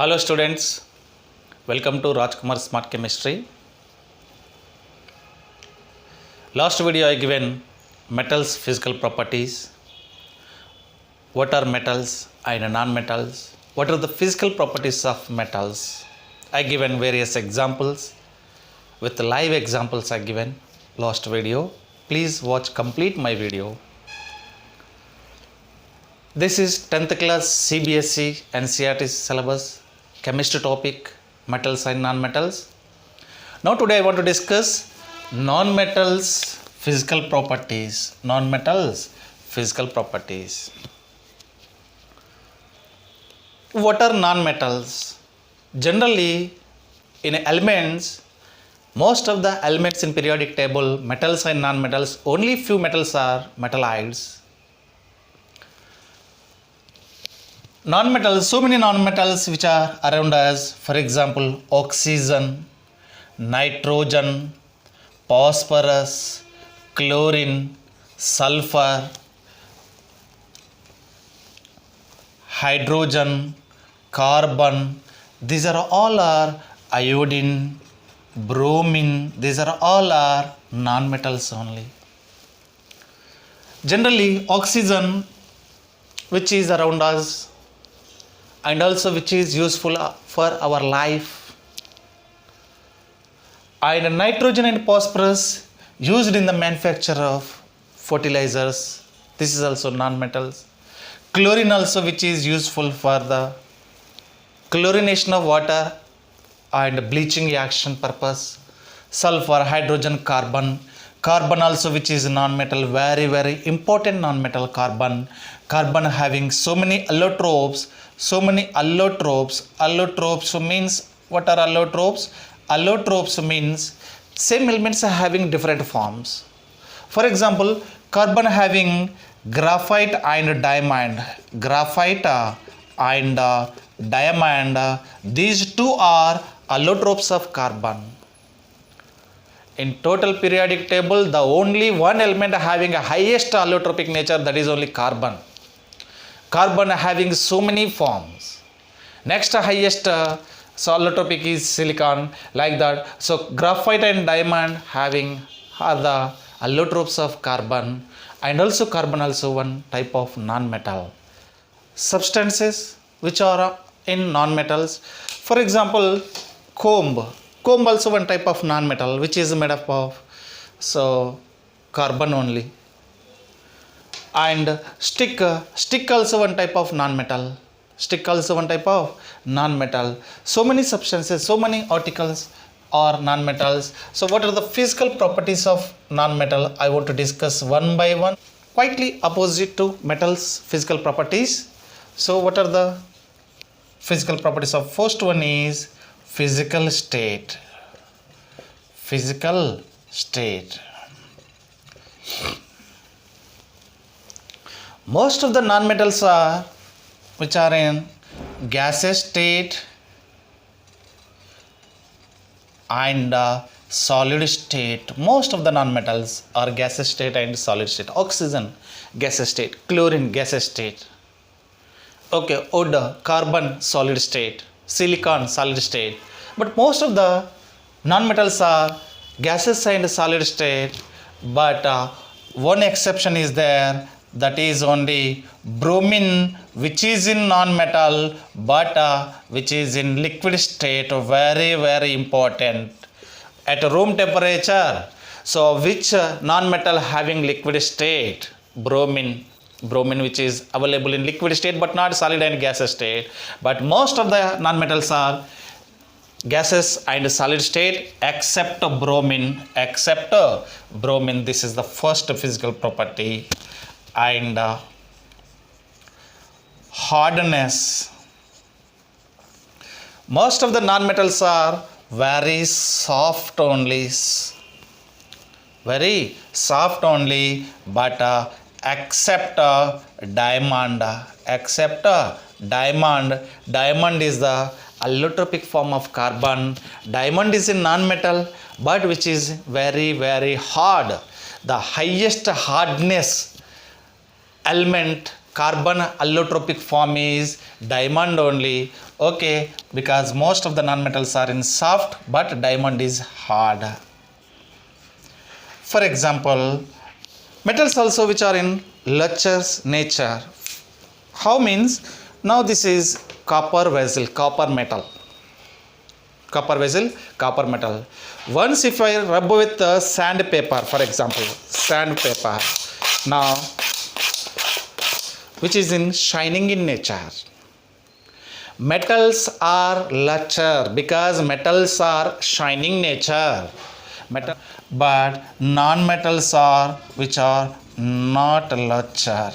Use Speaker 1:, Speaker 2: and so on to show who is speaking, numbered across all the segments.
Speaker 1: Hello students, welcome to Rajkumar Smart Chemistry. Last video I given metals physical properties. What are metals and non-metals? What are the physical properties of metals? I given various examples. With live examples I given last video. Please watch complete my video. This is 10th class CBSE NCERT syllabus chemistry topic metals and non-metals. Now today I want to discuss non-metals physical properties. Non-metals physical properties. What are non-metals? Generally in elements, most of the elements in periodic table, metals and non-metals, only few metals are metallides. Non-metals, so many non-metals which are around us, for example, oxygen, nitrogen, phosphorus, chlorine, sulfur, hydrogen, carbon, these are all iodine, bromine, these are all non-metals only. Generally, oxygen, which is around us, and also which is useful for our life, and nitrogen and phosphorus used in the manufacture of fertilizers, this is also non-metals. Chlorine also, which is useful for the chlorination of water and bleaching action purpose. Sulfur, hydrogen, carbon also, which is non-metal, very important non-metal. Carbon having so many allotropes. Allotropes means, what are allotropes? Allotropes means same elements are having different forms. For example, carbon having graphite and diamond. These two are allotropes of carbon. In total periodic table, the only one element having a highest allotropic nature, that is only carbon. Carbon having so many forms. Next highest allotropic is silicon, like that. So graphite and diamond having are the allotropes of carbon, and also carbon also one type of non-metal. Substances which are in non-metals, for example, comb also one type of non-metal, which is made up of carbon only. And stick also one type of non-metal. So many substances, so many articles are non-metals. So what are the physical properties of non-metal? I want to discuss one by one, quietly opposite to metals physical properties. So what are the physical properties of first one is physical state. Most of the non-metals are which are in gaseous state and solid state. Most of the non-metals are gaseous state and solid state. Oxygen gaseous state, chlorine gaseous state. Okay, wood, carbon solid state, silicon solid state. But most of the non-metals are gaseous and solid state, but one exception is there, that is only bromine, which is in non-metal but which is in liquid state, very important at room temperature. So which non-metal having liquid state? Bromine, which is available in liquid state but not solid and gaseous state. But most of the non-metals are gaseous and solid state except bromine. This is the first physical property. And hardness. Most of the non-metals are very soft only, but except diamond. Diamond is the allotropic form of carbon. Diamond is a non-metal but which is very hard. The highest hardness element carbon allotropic form is diamond only. Okay, because most of the non-metals are in soft, but diamond is hard. For example, metals also which are in lustrous nature. How means, now this is copper vessel, copper metal. Copper vessel, copper metal. Once if I rub with sandpaper, for example, sandpaper, now which is in shining in nature. Metals are luster because metals are shining nature. Metal, but non-metals are which are not luster.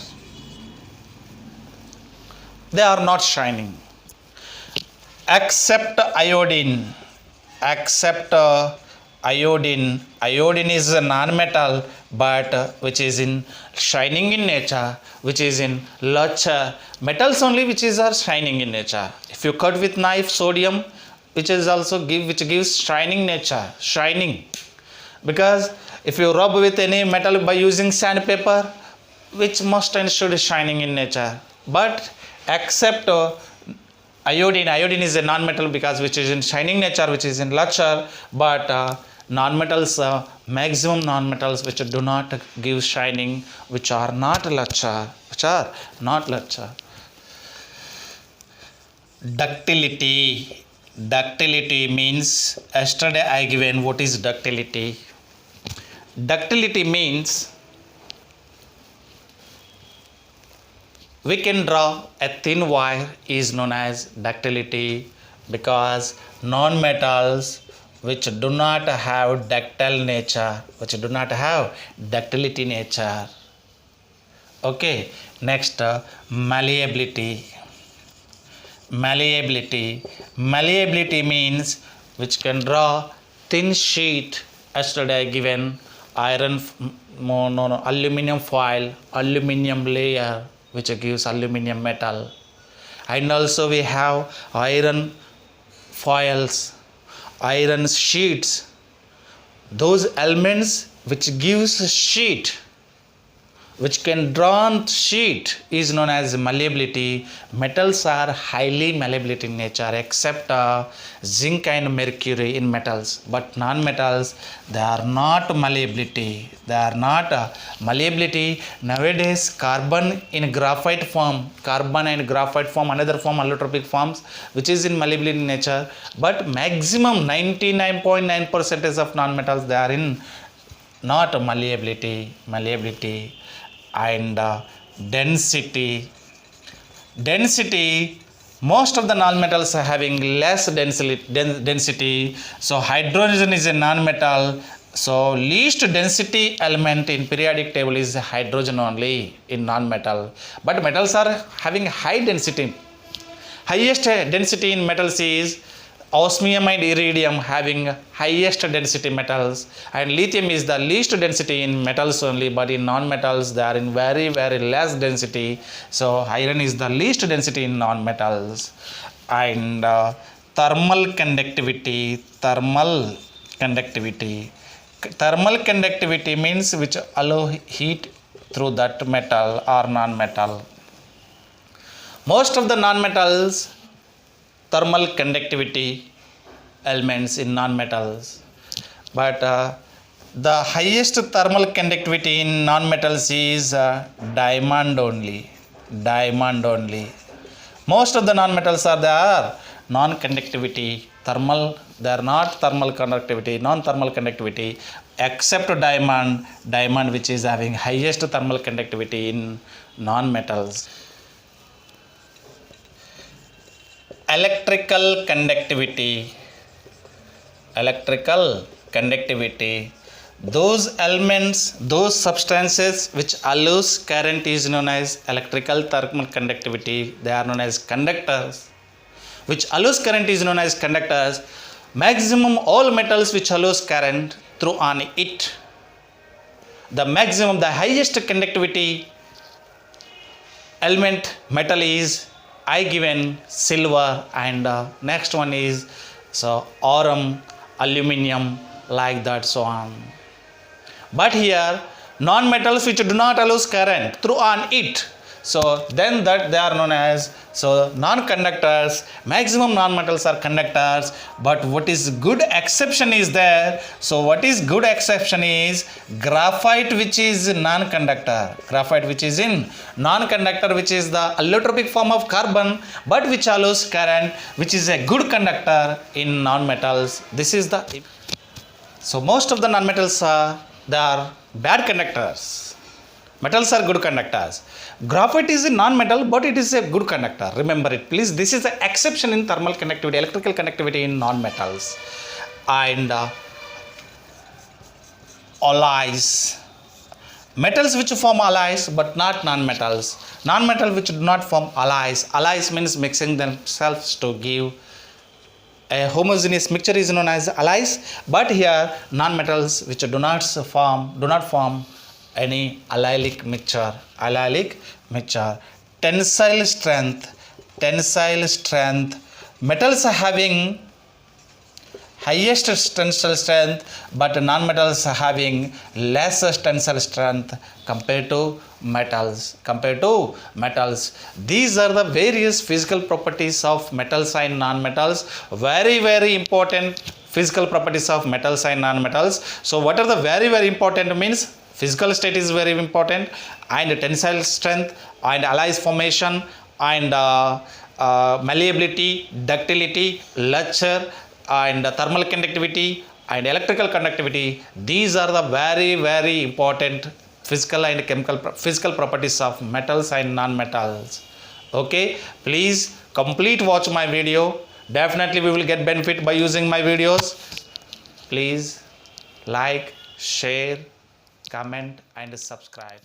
Speaker 1: They are not shining. Except iodine. Except iodine. Iodine is a non-metal, but which is in shining in nature, which is in luster. Metals only which is are shining in nature. If you cut with knife, sodium, which is also which gives shining nature, shining. Because if you rub with any metal by using sandpaper, which must and should shining in nature. But except iodine, iodine is a non-metal because which is in shining nature, which is in luster, but non-metals, maximum non-metals which do not give shining, which are not luster, which are not luster. Ductility. Ductility means, yesterday I given what is ductility. Ductility means we can draw a thin wire is known as ductility, because non-metals which do not have ductile nature, which do not have ductility nature. Okay, next malleability. Malleability. Malleability means which can draw thin sheet. Yesterday given iron, aluminum foil, aluminum layer, which gives aluminum metal. And also we have iron foils, iron sheets. Those elements which gives sheet, which can draw sheet, is known as malleability. Metals are highly malleable in nature except zinc and mercury in metals, but non-metals, they are not malleability. They are not malleability. Nowadays carbon in graphite form, carbon and graphite form, another form, allotropic forms, which is in malleable in nature, but maximum 99.9% of non-metals, they are in not malleability. And density. Density, most of the non-metals are having less density. So hydrogen is a non-metal, so least density element in periodic table is hydrogen only in non-metal, but metals are having high density. Highest density in metals is osmium and iridium, having highest density metals, and lithium is the least density in metals only, but in non-metals they are in very less density. So iron is the least density in non-metals. And thermal conductivity. Thermal conductivity means which allow heat through that metal or non-metal. Most of the non-metals thermal conductivity elements in non-metals, but the highest thermal conductivity in non-metals is diamond only. Most of the non-metals are there non-conductivity, thermal, they are not thermal conductivity, non-thermal conductivity, except diamond which is having highest thermal conductivity in non-metals. Electrical conductivity. Those elements, those substances which allows current is known as electrical thermal conductivity. They are known as conductors. Which allows current is known as conductors. Maximum all metals which allows current through on it. The maximum, the highest conductivity element metal is I given silver, and next one is so aurum, aluminum, like that, so on. But here non-metals which do not allow current through on it, So then that they are known as so non-conductors. Maximum non-metals are conductors, but what is good exception is there. So what is good exception is graphite, which is non-conductor. Graphite which is in non-conductor, which is the allotropic form of carbon, but which allows current, which is a good conductor in non-metals. This is the so most of the non-metals they are bad conductors. Metals are good conductors. Graphite is a non-metal, but it is a good conductor. Remember it, please. This is the exception in thermal conductivity, electrical conductivity in non-metals. And alloys. Metals which form alloys, but not non-metals. Non-metal which do not form alloys. Alloys means mixing themselves to give a homogeneous mixture is known as alloys. But here non-metals which do not form any allylic mixture. Tensile strength. Metals are having highest tensile strength, but non-metals are having less tensile strength compared to metals. These are the various physical properties of metals and non-metals. Very important physical properties of metals and non-metals. So what are the very important means? Physical state is very important, and tensile strength, and alloys formation, and malleability, ductility, luxure, and thermal conductivity, and electrical conductivity. These are the very important physical and chemical physical properties of metals and non-metals. Okay, please complete watch my video. Definitely we will get benefit by using my videos. Please like, share, comment and subscribe.